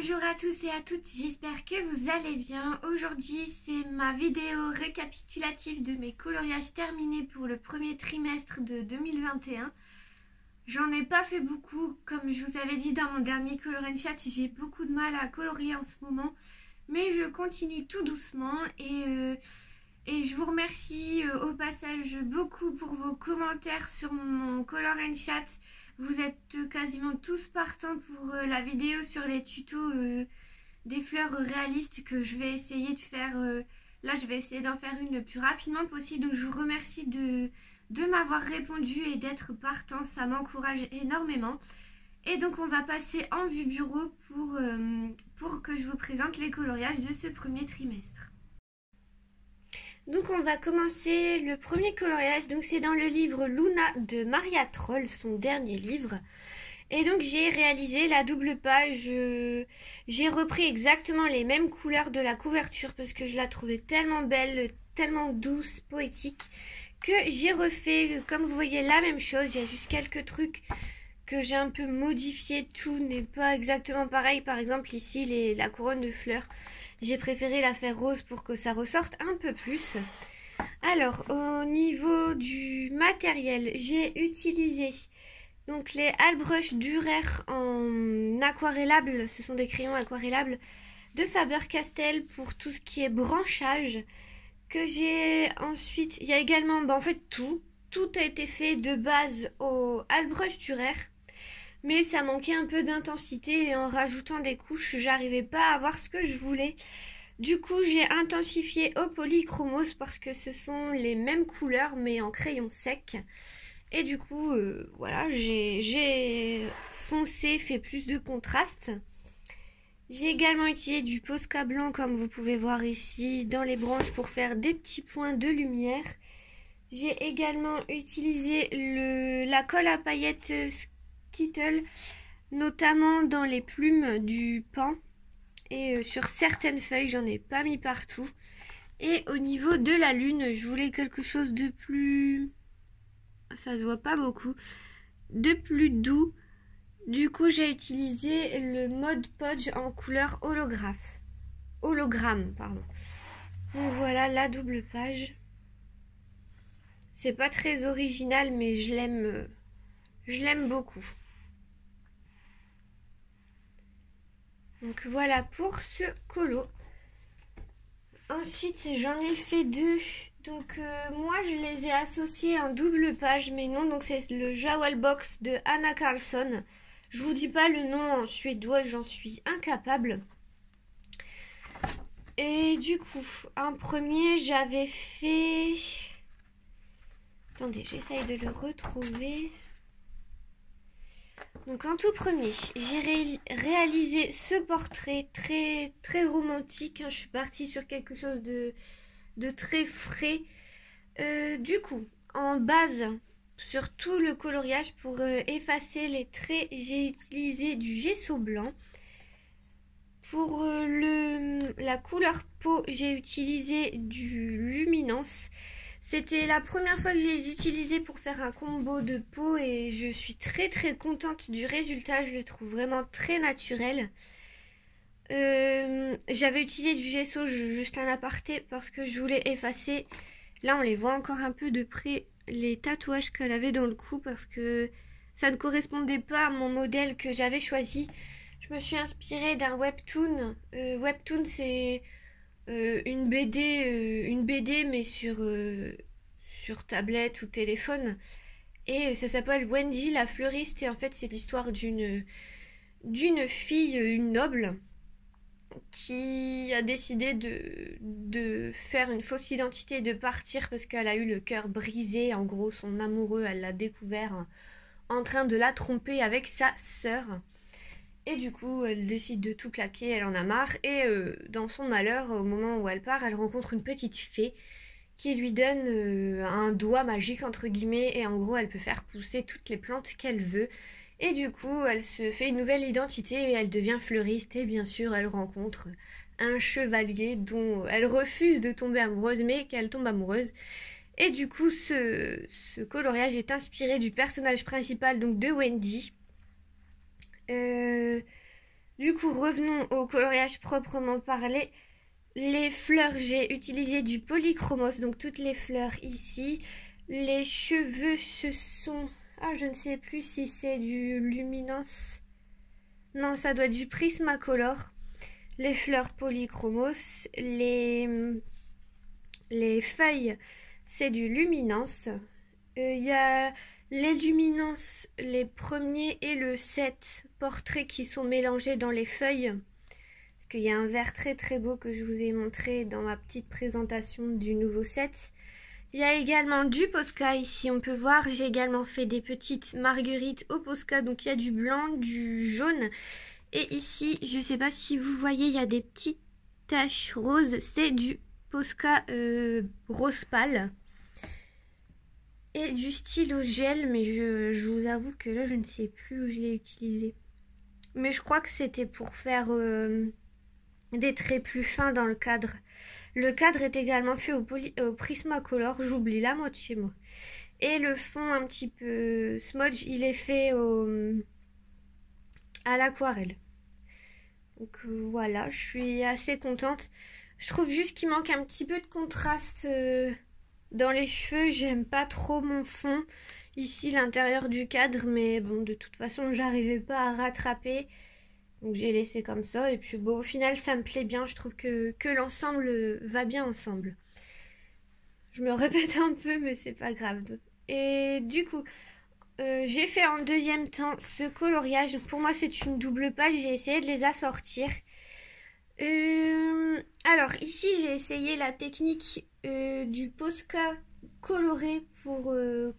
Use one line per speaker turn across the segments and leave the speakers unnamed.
Bonjour à tous et à toutes, j'espère que vous allez bien. Aujourd'hui, c'est ma vidéo récapitulative de mes coloriages terminés pour le premier trimestre de 2021. J'en ai pas fait beaucoup, comme je vous avais dit dans mon dernier Color & Chat, j'ai beaucoup de mal à colorier en ce moment. Mais je continue tout doucement et je vous remercie au passage beaucoup pour vos commentaires sur mon Color & Chat. Vous êtes quasiment tous partants pour la vidéo sur les tutos des fleurs réalistes que je vais essayer de faire. Là, je vais essayer d'en faire une le plus rapidement possible. Donc, je vous remercie de m'avoir répondu et d'être partant. Ça m'encourage énormément. Et donc, on va passer en vue bureau pour que je vous présente les coloriages de ce premier trimestre. Donc on va commencer le premier coloriage, donc c'est dans le livre Luna de Maria Troll, son dernier livre. Et donc j'ai réalisé la double page, j'ai repris exactement les mêmes couleurs de la couverture parce que je la trouvais tellement belle, tellement douce, poétique, que j'ai refait, comme vous voyez, la même chose. Il y a juste quelques trucs que j'ai un peu modifié, tout n'est pas exactement pareil. Par exemple ici la couronne de fleurs, j'ai préféré la faire rose pour que ça ressorte un peu plus. Alors, au niveau du matériel, j'ai utilisé donc les Allbrush Durer en aquarellable. Ce sont des crayons aquarellables de Faber-Castell pour tout ce qui est branchage. Que j'ai ensuite, il y a également, en fait tout a été fait de base au Allbrush Durer. Mais ça manquait un peu d'intensité et en rajoutant des couches, j'arrivais pas à avoir ce que je voulais. Du coup, j'ai intensifié au polychromos parce que ce sont les mêmes couleurs mais en crayon sec. Et du coup, voilà, j'ai foncé, fait plus de contraste. J'ai également utilisé du Posca blanc comme vous pouvez voir ici dans les branches pour faire des petits points de lumière. J'ai également utilisé la colle à paillettes Skittle, notamment dans les plumes du pan et sur certaines feuilles, j'en ai pas mis partout. Et au niveau de la lune, je voulais quelque chose de plus, ça se voit pas beaucoup, de plus doux. Du coup, j'ai utilisé le Mod Podge en couleur hologramme, pardon. Donc voilà la double page. C'est pas très original, mais je l'aime beaucoup. Donc voilà pour ce colo. Ensuite, j'en ai fait deux. Donc moi, je les ai associés en double page, mais non. Donc c'est le Jawel Box de Anna Karlsson. Je vous dis pas le nom en suédois, j'en suis incapable. Et du coup, en premier, j'avais fait... Attendez, j'essaye de le retrouver. Donc en tout premier, j'ai réalisé ce portrait très romantique. Je suis partie sur quelque chose de très frais. Du coup, en base, sur tout le coloriage, pour effacer les traits, j'ai utilisé du gesso blanc. Pour la couleur peau, j'ai utilisé du luminance. C'était la première fois que je les utilisais pour faire un combo de peau et je suis très contente du résultat. Je le trouve vraiment très naturel. J'avais utilisé du gesso, juste un aparté, parce que je voulais effacer. Là, on les voit encore un peu de près, les tatouages qu'elle avait dans le cou, parce que ça ne correspondait pas à mon modèle que j'avais choisi. Je me suis inspirée d'un webtoon. Webtoon, c'est... une BD mais sur tablette ou téléphone, et ça s'appelle Wendy la fleuriste, et en fait c'est l'histoire d'une fille, une noble, qui a décidé de faire une fausse identité et de partir parce qu'elle a eu le cœur brisé. En gros, son amoureux, elle l'a découvert en train de la tromper avec sa sœur. Et du coup, elle décide de tout claquer, elle en a marre. Et dans son malheur, au moment où elle part, elle rencontre une petite fée qui lui donne un doigt magique, entre guillemets. Et en gros, elle peut faire pousser toutes les plantes qu'elle veut. Et du coup, elle se fait une nouvelle identité et elle devient fleuriste. Et bien sûr, elle rencontre un chevalier dont elle refuse de tomber amoureuse, mais qu'elle tombe amoureuse. Et du coup, ce coloriage est inspiré du personnage principal, donc de Wendy. Du coup, revenons au coloriage proprement parlé. Les fleurs, j'ai utilisé du polychromos, donc toutes les fleurs ici. Les cheveux, ce sont... Ah, je ne sais plus si c'est du luminance. Non, ça doit être du Prismacolor. Les fleurs polychromos. Les feuilles, c'est du luminance. Il y a les luminances, les premiers et le set portraits qui sont mélangés dans les feuilles. Parce qu'il y a un vert très très beau que je vous ai montré dans ma petite présentation du nouveau set. Il y a également du Posca ici, on peut voir. J'ai également fait des petites marguerites au Posca. Donc il y a du blanc, du jaune. Et ici, je ne sais pas si vous voyez, il y a des petites taches roses. C'est du Posca rose pâle. Et du stylo gel, mais je vous avoue que là, je ne sais plus où je l'ai utilisé. Mais je crois que c'était pour faire des traits plus fins dans le cadre. Le cadre est également fait au Prismacolor, j'oublie la moitié moi. Et le fond un petit peu smudge, il est fait à l'aquarelle. Donc voilà, je suis assez contente. Je trouve juste qu'il manque un petit peu de contraste dans les cheveux. J'aime pas trop mon fond. Ici, l'intérieur du cadre, mais bon, de toute façon, j'arrivais pas à rattraper. Donc j'ai laissé comme ça. Et puis bon, au final, ça me plaît bien. Je trouve que l'ensemble va bien ensemble. Je me répète un peu, mais c'est pas grave. Et du coup, j'ai fait en deuxième temps ce coloriage. Pour moi, c'est une double page. J'ai essayé de les assortir. Alors, ici, j'ai essayé la technique du Posca coloré pour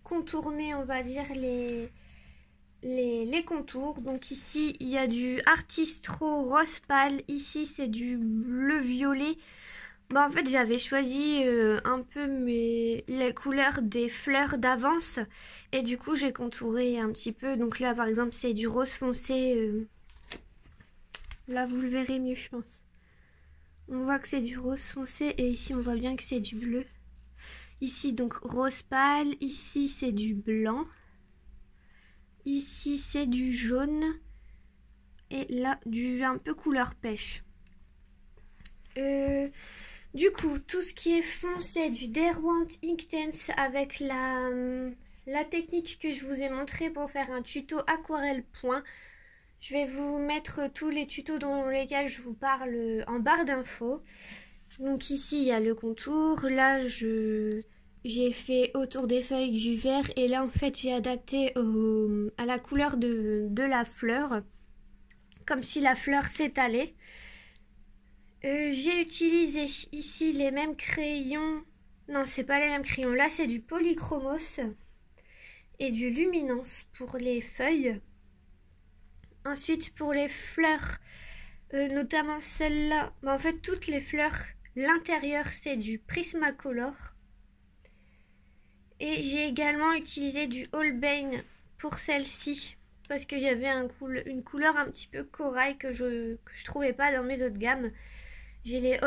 contourner, on va dire, les contours. Donc ici, il y a du Artistro rose pâle. Ici, c'est du bleu violet. Bah, en fait, j'avais choisi un peu les couleurs des fleurs d'avance. Et du coup, j'ai contouré un petit peu. Donc là, par exemple, c'est du rose foncé. Là, vous le verrez mieux, je pense. On voit que c'est du rose foncé. Et ici, on voit bien que c'est du bleu. Ici, donc, rose pâle. Ici, c'est du blanc. Ici, c'est du jaune. Et là, du un peu couleur pêche. Du coup, tout ce qui est foncé, du Derwent Inktense avec la technique que je vous ai montrée pour faire un tuto aquarelle point. Je vais vous mettre tous les tutos dans lesquels je vous parle en barre d'infos. Donc ici, il y a le contour. Là, j'ai fait autour des feuilles du vert. Et là, en fait, j'ai adapté à la couleur de la fleur. Comme si la fleur s'étalait. J'ai utilisé ici les mêmes crayons. Non, c'est pas les mêmes crayons. Là, c'est du polychromos et du luminance pour les feuilles. Ensuite, pour les fleurs, notamment celle-là, en fait, toutes les fleurs, l'intérieur, c'est du Prismacolor. Et j'ai également utilisé du Holbein pour celle-ci, parce qu'il y avait une couleur un petit peu corail que je trouvais pas dans mes autres gammes. J'ai les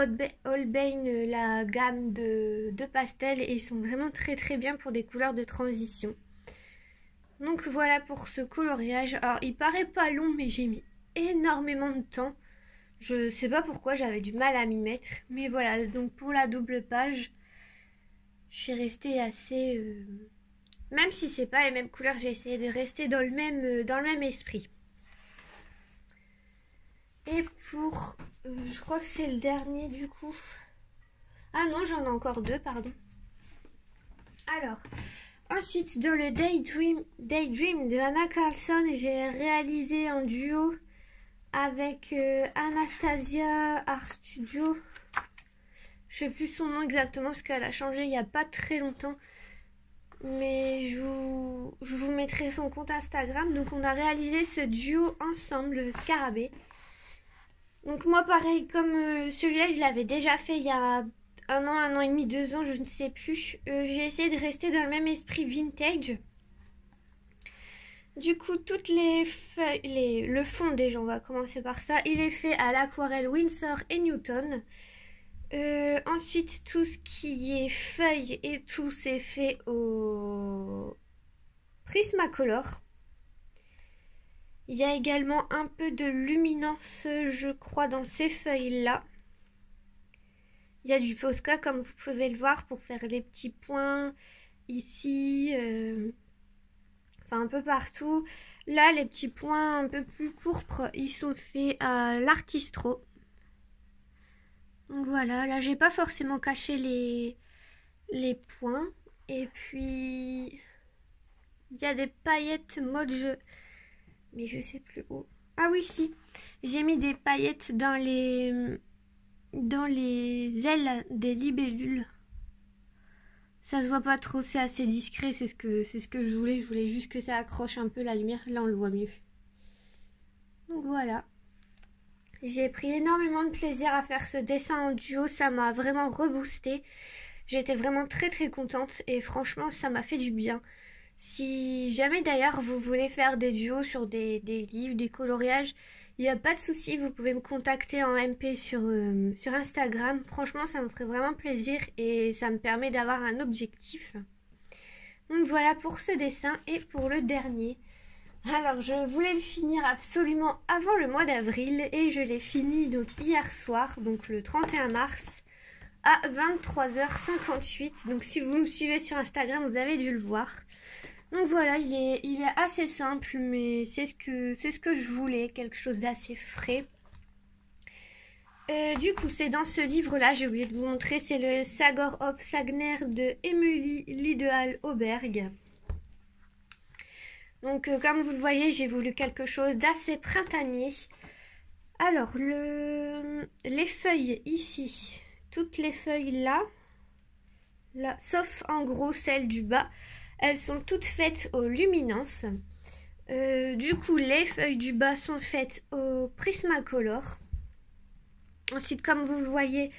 Holbein, la gamme de pastel, et ils sont vraiment très très bien pour des couleurs de transition. Donc voilà pour ce coloriage. Alors il paraît pas long, mais j'ai mis énormément de temps. Je sais pas pourquoi, j'avais du mal à m'y mettre. Mais voilà, donc pour la double page, je suis restée assez... Même si c'est pas les mêmes couleurs, j'ai essayé de rester dans le même esprit. Et pour... je crois que c'est le dernier du coup. Ah non, j'en ai encore deux, pardon. Alors, ensuite, dans le Daydream de Anna Carlson, j'ai réalisé un duo avec Anastasia Art Studio. Je sais plus son nom exactement parce qu'elle a changé il n'y a pas très longtemps. Mais je vous mettrai son compte Instagram. Donc on a réalisé ce duo ensemble, le Scarabée. Donc moi pareil, comme celui-là je l'avais déjà fait il y a un an et demi, 2 ans, je ne sais plus. J'ai essayé de rester dans le même esprit vintage. Du coup, toutes les feuilles, le fond déjà, on va commencer par ça. Il est fait à l'aquarelle Winsor & Newton. Ensuite, tout ce qui est feuilles et tout, c'est fait au Prismacolor. Il y a également un peu de luminance, je crois, dans ces feuilles-là. Il y a du Posca, comme vous pouvez le voir, pour faire les petits points ici, enfin un peu partout. Là, les petits points un peu plus pourpres, ils sont faits à l'Artistro. Donc voilà, là, j'ai pas forcément caché les points. Et puis, il y a des paillettes mode jeu. Mais je sais plus où. Ah oui, si. J'ai mis des paillettes dans les ailes des libellules. Ça se voit pas trop, c'est assez discret, c'est ce que je voulais. Je voulais juste que ça accroche un peu la lumière. Là, on le voit mieux. Donc voilà. J'ai pris énormément de plaisir à faire ce dessin en duo. Ça m'a vraiment reboosté. J'étais vraiment très très contente et franchement, ça m'a fait du bien. Si jamais d'ailleurs vous voulez faire des duos sur des livres, des coloriages, il n'y a pas de souci, vous pouvez me contacter en MP sur Instagram. Franchement, ça me ferait vraiment plaisir et ça me permet d'avoir un objectif. Donc voilà pour ce dessin et pour le dernier. Alors, je voulais le finir absolument avant le mois d'avril et je l'ai fini donc hier soir, donc le 31 mars, à 23h58. Donc si vous me suivez sur Instagram, vous avez dû le voir. Donc voilà, il est assez simple, mais c'est ce que je voulais, quelque chose d'assez frais. Du coup, c'est dans ce livre-là, j'ai oublié de vous montrer, c'est le Sagor of Sagner de Emily Lideal-Auberg. Donc, comme vous le voyez, j'ai voulu quelque chose d'assez printanier. Alors, les feuilles ici, toutes les feuilles là, sauf en gros celles du bas, elles sont toutes faites aux luminances. Du coup, les feuilles du bas sont faites au Prismacolor. Ensuite, comme vous le voyez,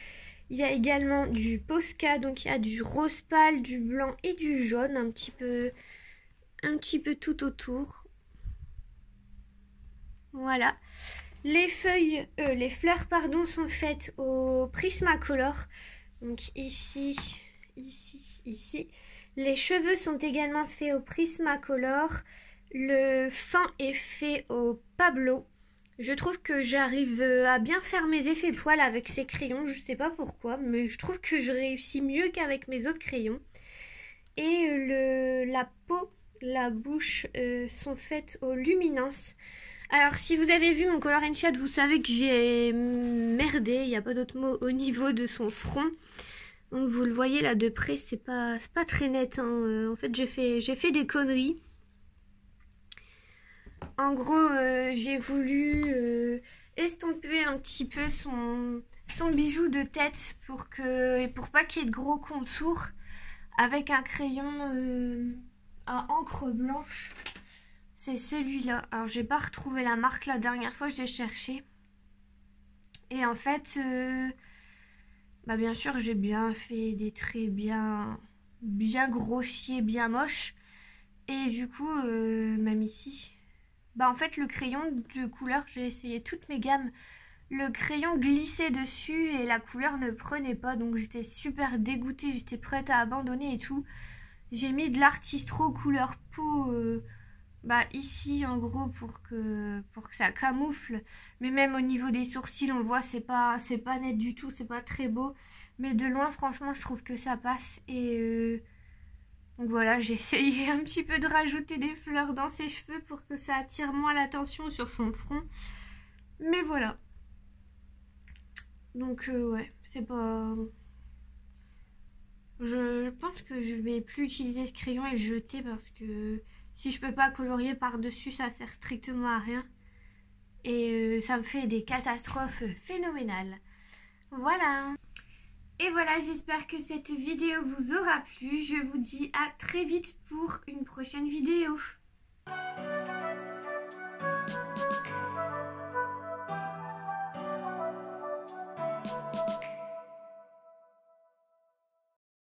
il y a également du Posca, donc il y a du rose pâle, du blanc et du jaune, un petit peu tout autour. Voilà. Les fleurs, pardon, sont faites au Prismacolor. Donc ici, ici, ici. Les cheveux sont également faits au Prismacolor. Le fin est fait au Pablo. Je trouve que j'arrive à bien faire mes effets poils avec ces crayons. Je sais pas pourquoi, mais je trouve que je réussis mieux qu'avec mes autres crayons. Et la peau, la bouche sont faites aux luminances. Alors, si vous avez vu mon Color and Shade, vous savez que j'ai merdé, il n'y a pas d'autre mot, au niveau de son front. Donc, vous le voyez là de près, c'est pas très net. Hein. En fait, j'ai fait des conneries. En gros, j'ai voulu estomper un petit peu son bijou de tête pour pas qu'il y ait de gros contours avec un crayon à encre blanche. C'est celui-là. Alors, j'ai pas retrouvé la marque la dernière fois, j'ai cherché. Et en fait, bien sûr, j'ai bien fait des traits bien grossiers, bien moches. Et du coup, même ici, en fait, le crayon de couleur, j'ai essayé toutes mes gammes. Le crayon glissait dessus et la couleur ne prenait pas. Donc, j'étais super dégoûtée, j'étais prête à abandonner et tout. J'ai mis de l'Artistro couleur peau... ici en gros pour que ça camoufle, mais même au niveau des sourcils on voit c'est pas net du tout, c'est pas très beau, mais de loin franchement je trouve que ça passe. Et donc voilà, j'ai essayé un petit peu de rajouter des fleurs dans ses cheveux pour que ça attire moins l'attention sur son front, mais voilà. Donc ouais, c'est pas... Je pense que je vais plus utiliser ce crayon et le jeter parce que si je peux pas colorier par-dessus, ça sert strictement à rien. Et ça me fait des catastrophes phénoménales. Voilà. Et voilà, j'espère que cette vidéo vous aura plu. Je vous dis à très vite pour une prochaine vidéo.